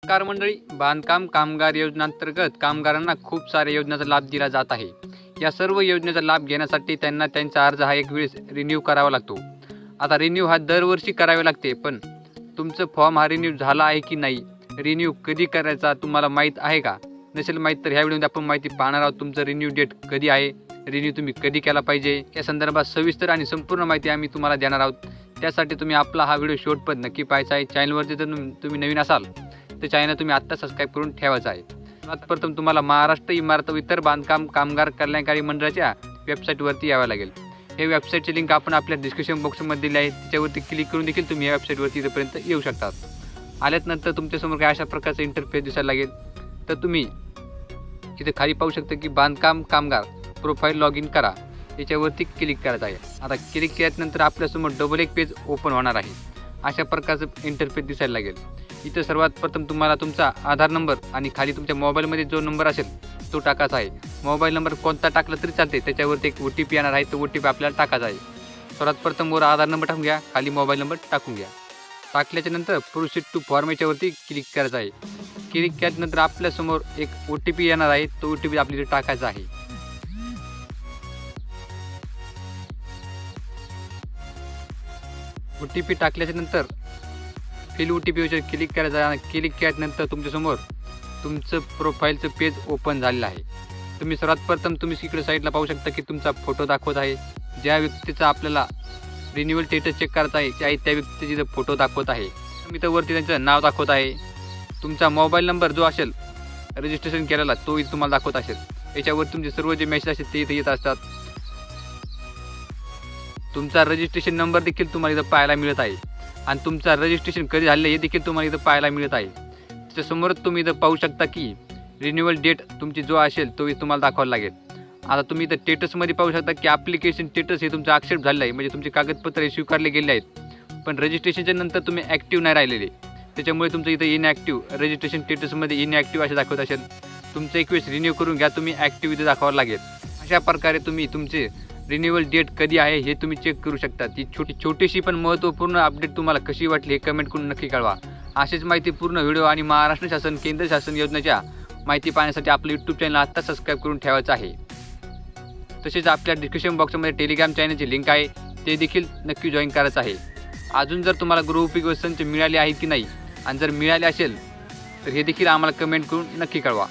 Car मंडळी, बांधकाम कामगार योजनेअंतर्गत कामगारांना खूप साऱ्या योजनांचा लाभ दिला जात आहे। या सर्व योजनेचा लाभ घेण्यासाठी त्यांना त्यांचा अर्ज हा एक वेळेस रिन्यू करावा लागतो। आता रिन्यू हा दरवर्षी करावे लागते, पण तुमचं फॉर्म हा रिन्यू झाला आहे की नाही, रिन्यू कधी करायचा तुम्हाला माहीत आहे का? नसेल माहीत तर ह्या व्हिडिओमध्ये आपण माहिती पाहणार आहोत। तुमचं रिन्यू डेट कधी आहे, रिन्यू तुम्ही कधी केला पाहिजे, या संदर्भात सविस्तर आणि संपूर्ण माहिती आम्ही तुम्हाला देणार आहोत। त्यासाठी तुम्ही आपला हा व्हिडिओ शेवटपर्यंत नक्की पाहायचा आहे। चॅनलवरती जर तुम्ही नवीन असाल तर चॅनल तुम्ही आत्ता सबस्क्राईब करून ठेवायचा आहे। सर्वात प्रथम तुम्हाला महाराष्ट्र इमारत व इतर बांधकाम कामगार कल्याणकारी मंडळाच्या वेबसाईटवरती यावं लागेल। हे वेबसाईटची लिंक आपण आपल्या डिस्क्रिप्शन बॉक्समध्ये दिली आहे, त्याच्यावरती क्लिक करून देखील तुम्ही या वेबसाईटवरती इथपर्यंत येऊ शकतात। आल्यानंतर तुमच्यासमोर काय अशा प्रकारचा इंटरफेस दिसायला लागेल। तर तुम्ही इथे खाली पाहू शकता की बांधकाम कामगार प्रोफाईल लॉग इन करा, याच्यावरती क्लिक करायचं आहे। आता क्लिक केल्यानंतर आपल्यासमोर डबल एक पेज ओपन होणार आहे। अशा प्रकारचं इंटरफेस दिसायला लागेल। इथे सर्वात प्रथम तुम्हाला तुमचा आधार नंबर आणि खाली तुमच्या मोबाईलमध्ये जो नंबर असेल तो टाकायचा आहे। मोबाईल नंबर कोणता टाकला तरी चालते, त्याच्यावरती एक OTP येणार आहे, तो OTP आपल्याला टाकायचा आहे। सर्वात प्रथम वर आधार नंबर टाकून घ्या, खाली मोबाईल नंबर टाकून घ्या। टाकल्याच्या नंतर प्रोसीड टू फॉर्म याच्यावरती क्लिक करायचं आहे। क्लिक केल्यानंतर आपल्यासमोर एक OTP येणार आहे, तो OTP आपल्याला टाकायचा आहे। OTP टाकल्याच्या नंतर फिल OTPवर क्लिक करायचं आहे। क्लिक केल्यानंतर तुमच्यासमोर तुमचं प्रोफाईलचं पेज ओपन झालेलं आहे। तुम्ही सर्वात प्रथम तुम्ही इकडे साईडला पाहू शकता की तुमचा फोटो दाखवत आहे। ज्या व्यक्तीचा आपल्याला रिन्युअल स्टेटस चेक करायचा आहे त्या व्यक्तीचा इथं फोटो दाखवत आहे। इथं वरती त्यांचं नाव दाखवत आहे। तुमचा मोबाईल नंबर जो असेल रजिस्ट्रेशन केलेला तो इथं तुम्हाला दाखवत असेल। याच्यावर तुमचे सर्व जे मेसेज असतात ते इथे येत असतात। तुमचा रजिस्ट्रेशन नंबर देखील तुम्हाला इथं पाहायला मिळत आहे आणि तुमचा रजिस्ट्रेशन कधी झाले हे देखील तुम्हाला इथं पाहायला मिळत आहे। त्याच्यासमोरच तुम्ही इथं पाहू शकता की रिन्युअल डेट तुमची जो असेल तो तुम्हाला दाखवायला लागेल। आता तुम्ही इथं स्टेटसमध्ये पाहू शकता की ॲप्लिकेशन स्टेटस हे तुमचं ॲक्सेप्ट झालेलं आहे, म्हणजे तुमचे कागदपत्र स्वीकारले गेले आहेत, पण रजिस्ट्रेशनच्या नंतर तुम्ही ॲक्टिव्ह नाही राहिलेले, त्याच्यामुळे तुमचं इथं इनॲक्टिव्ह रजिस्ट्रेशन स्टेटसमध्ये इनॲक्टिव्ह असे दाखवत असेल। तुमचं एक वेळेस रिन्यू करून घ्या, तुम्ही ॲक्टिव्ह इथं दाखवावं लागेल। अशा प्रकारे तुम्ही तुमचे रिन्युअल डेट कधी आहे हे तुम्ही चेक करू शकता। ती छोटीशी पण महत्त्वपूर्ण अपडेट तुम्हाला कशी वाटली हे कमेंट करून नक्की कळवा। अशीच माहिती पूर्ण व्हिडिओ आणि महाराष्ट्र शासन केंद्र शासन योजनेच्या माहिती पाहण्यासाठी आपलं यूट्यूब चॅनल आत्ता सबस्क्राईब करून ठेवायचं आहे। तसेच आपल्या डिस्क्रिप्शन बॉक्समध्ये टेलिग्राम चॅनलची लिंक आहे, ते देखील नक्की जॉईन करायचं आहे। अजून जर तुम्हाला गृहोपयोगी वस्तूंचे मिळाले आहे की नाही आणि जर मिळाले असेल तर हे देखील आम्हाला कमेंट करून नक्की कळवा।